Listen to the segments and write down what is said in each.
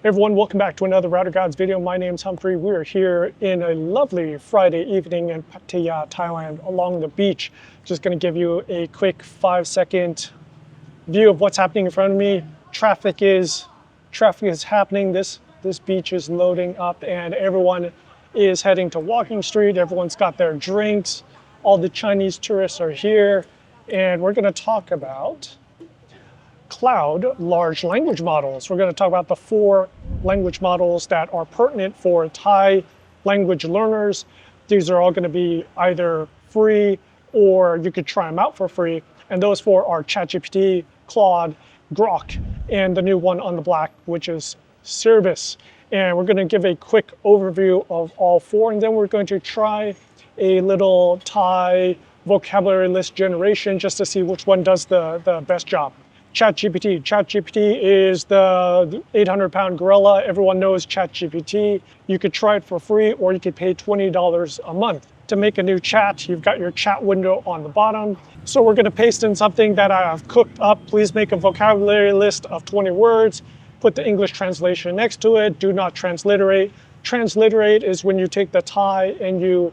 Hey everyone, welcome back to another Router Gods video. My name's Humphrey. We're here in a lovely Friday evening in Pattaya, Thailand, along the beach. Just going to give you a quick 5-second view of what's happening in front of me. Traffic is happening. This beach is loading up and everyone is heading to Walking Street. Everyone's got their drinks. All the Chinese tourists are here, and we're going to talk about cloud large language models. We're going to talk about the 4 language models that are pertinent for Thai language learners. These are all going to be either free or you could try them out for free. And those 4 are ChatGPT, Claude, Grok, and the new one on the black, which is Service. And we're going to give a quick overview of all 4, and then we're going to try a little Thai vocabulary list generation just to see which one does the best job. ChatGPT. ChatGPT is the 800-pound gorilla. Everyone knows ChatGPT. You could try it for free or you could pay $20 a month. To make a new chat, you've got your chat window on the bottom. So we're going to paste in something that I have cooked up. Please make a vocabulary list of 20 words. Put the English translation next to it. Do not transliterate. Transliterate is when you take the Thai and you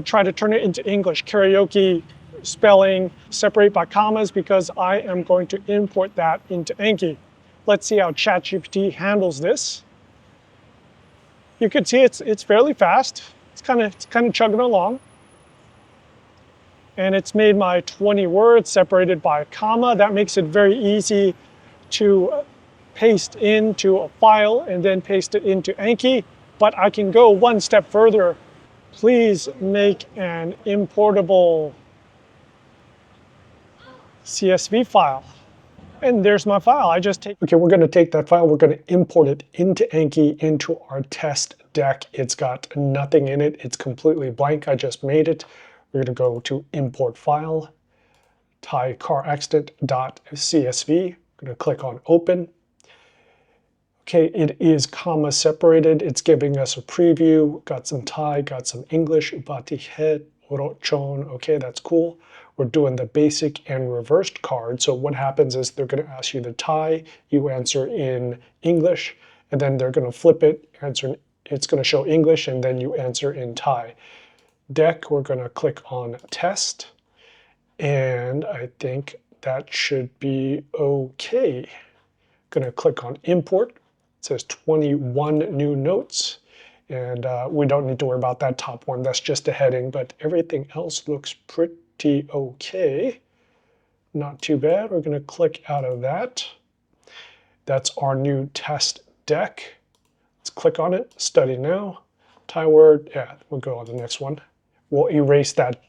try to turn it into English. Karaoke spelling, separate by commas, because I am going to import that into Anki. Let's see how ChatGPT handles this. You can see it's fairly fast. It's kind of chugging along. And it's made my 20 words separated by a comma. That makes it very easy to paste into a file and then paste it into Anki. But I can go one step further. Please make an importable CSV file. And there's my file. Okay, we're going to take that file, we're going to import it into Anki, into our test deck. It's got nothing in it. It's completely blank. I just made it. We're going to go to import file, Thai car accident.csv. I'm going to click on open. Okay, it is comma separated. It's giving us a preview. Got some Thai, got some English, Ubatihet, Orochon. Okay, that's cool. We're doing the basic and reversed card. So what happens is they're going to ask you the Thai, you answer in English, and then they're going to flip it, it's going to show English, and then you answer in Thai. Deck, we're going to click on test, and I think that should be okay. Going to click on import. It says 21 new notes. And we don't need to worry about that top one. That's just a heading, but everything else looks pretty okay. Not too bad. We're going to click out of that. That's our new test deck. Let's click on it. Study now. Thai word. Yeah, we'll go on the next one. We'll erase that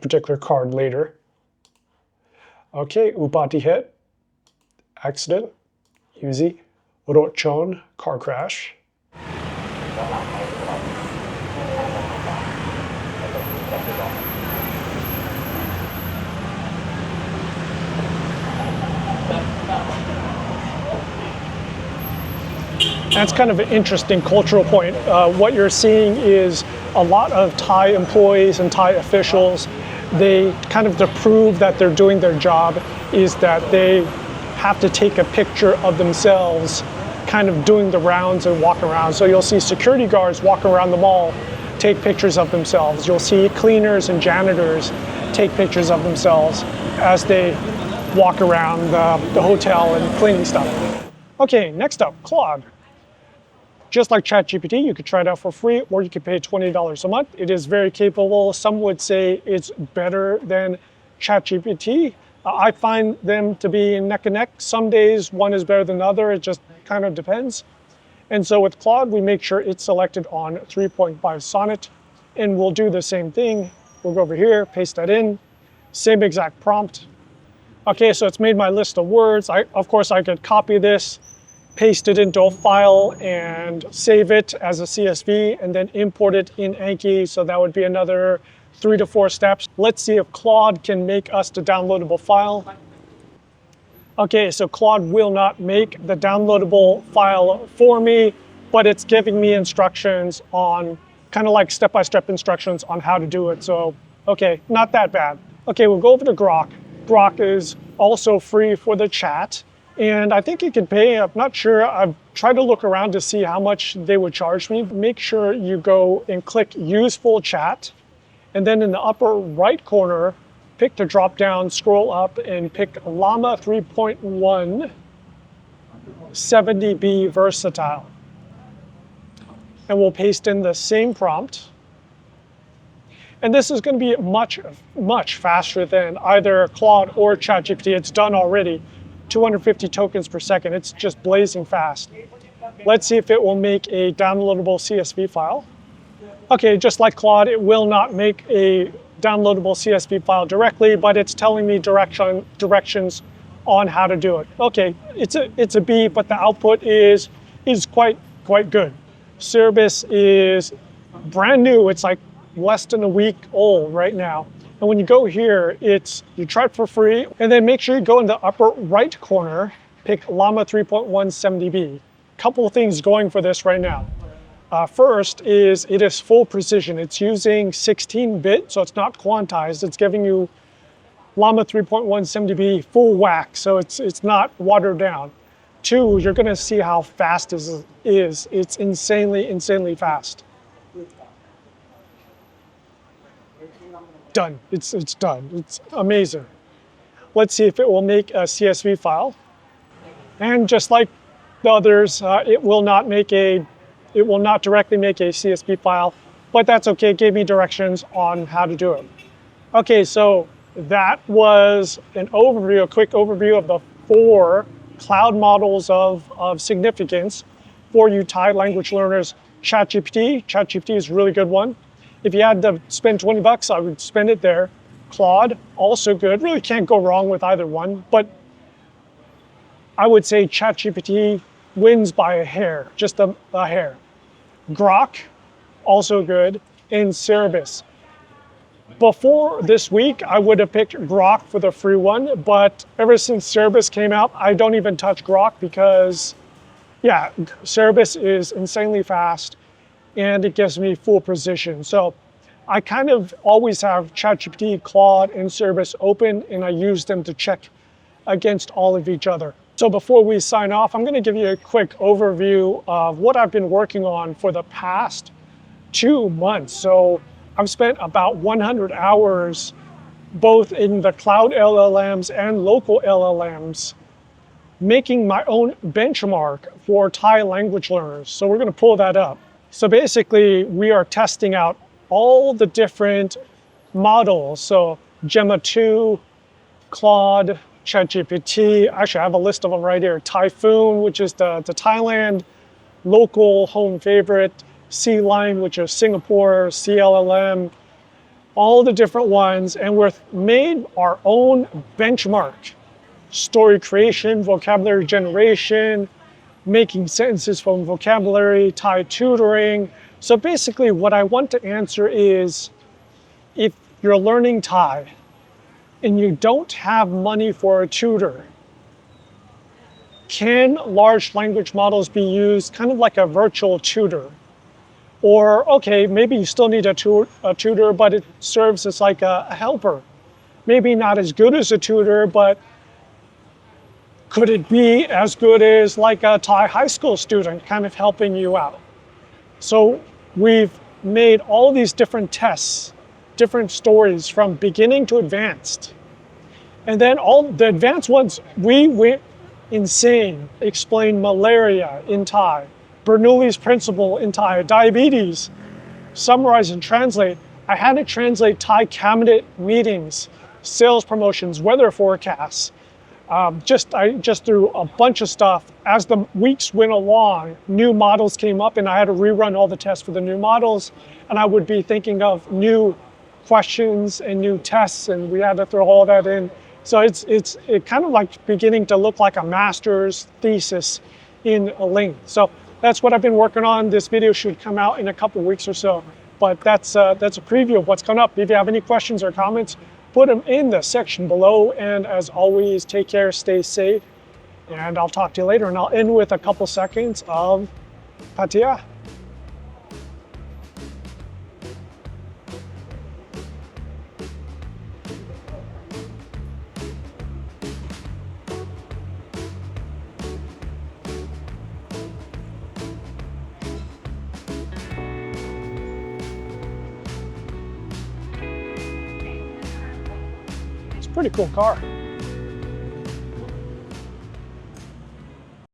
particular card later. Okay, Ubatihet, accident, Uzi, Orochon, car crash. That's kind of an interesting cultural point. What you're seeing is a lot of Thai employees and Thai officials, they kind of to prove that they're doing their job is that they have to take a picture of themselves kind of doing the rounds and walk around. So you'll see security guards walk around the mall, take pictures of themselves. You'll see cleaners and janitors take pictures of themselves as they walk around the hotel and cleaning stuff. Okay, next up, Claude. Just like ChatGPT, you could try it out for free or you could pay $20 a month. It is very capable. Some would say it's better than ChatGPT. I find them to be neck and neck. Some days one is better than the other. It just kind of depends. And so with Claude, we make sure it's selected on 3.5 Sonnet. And we'll do the same thing. We'll go over here, paste that in. Same exact prompt. Okay, so it's made my list of words. Of course, I could copy this, paste it into a file and save it as a CSV and then import it in Anki. So that would be another 3 to 4 steps. Let's see if Claude can make us the downloadable file. Okay, so Claude will not make the downloadable file for me, but it's giving me instructions on, kind of like step-by-step instructions on how to do it. So, okay, not that bad. Okay, we'll go over to Grok. Grok is also free for the chat. And I think you could pay, I'm not sure, I've tried to look around to see how much they would charge me. Make sure you go and click use full chat. And then in the upper right corner, pick the drop down, scroll up and pick Llama 3.1 70B Versatile. And we'll paste in the same prompt. And this is going to be much faster than either Claude or ChatGPT. It's done already, 250 tokens per second. It's just blazing fast. Let's see if it will make a downloadable CSV file. Okay, just like Claude, it will not make a downloadable CSV file directly, but it's telling me directions on how to do it. Okay, it's a B, but the output is quite good. Cerebus is brand new. It's like less than a week old right now. And when you go here, you try it for free, and then make sure you go in the upper right corner, pick Llama 3.1 70B. Couple of things going for this right now. First is it is full precision. It's using 16-bit, so it's not quantized. It's giving you Llama 3.1 70B full whack, so it's not watered down. Two, you're gonna see how fast it is. It's insanely fast. Done. It's done. It's amazing. Let's see if it will make a CSV file. And just like the others, it will not directly make a CSV file, but that's okay. It gave me directions on how to do it. Okay, so that was a quick overview of the 4 cloud models of significance for you Thai language learners. ChatGPT is a really good one. If you had to spend $20, I would spend it there. Claude, also good. Really can't go wrong with either one, but I would say ChatGPT wins by a hair, just a hair. Grok, also good, and Cerebus. Before this week, I would have picked Grok for the free one, but ever since Cerebus came out, I don't even touch Grok because, yeah, Cerebus is insanely fast and it gives me full precision. So I kind of always have ChatGPT, Claude, and Cerebus open, and I use them to check against all of each other. So before we sign off, I'm going to give you a quick overview of what I've been working on for the past 2 months. So I've spent about 100 hours both in the cloud LLMs and local LLMs making my own benchmark for Thai language learners. So we're going to pull that up. So basically, we are testing out all the different models. So Gemma 2, Claude, ChatGPT. Actually, I have a list of them right here. Typhoon, which is the Thailand local home favorite. C-Line, which is Singapore, CLLM, all the different ones. And we've made our own benchmark. Story creation, vocabulary generation, making sentences from vocabulary, Thai tutoring. So basically what I want to answer is, if you're learning Thai and you don't have money for a tutor, can large language models be used kind of like a virtual tutor? Or, okay, maybe you still need a tutor, but it serves as like a helper. Maybe not as good as a tutor, but could it be as good as like a Thai high school student kind of helping you out? So we've made all these different tests, different stories from beginning to advanced. And then all the advanced ones, we went insane, explained malaria in Thai, Bernoulli's principle in Thai, diabetes, summarize and translate. I had to translate Thai cabinet meetings, sales promotions, weather forecasts. I just threw a bunch of stuff. As the weeks went along, new models came up and I had to rerun all the tests for the new models, and I would be thinking of new questions and new tests, and we had to throw all that in. So it's kind of like beginning to look like a master's thesis in a link. So that's what I've been working on. This video should come out in a couple weeks or so, but that's a preview of what's coming up. If you have any questions or comments, put them in the section below. And as always, take care, stay safe, and I'll talk to you later. And I'll end with a couple seconds of Pattaya. a pretty cool car.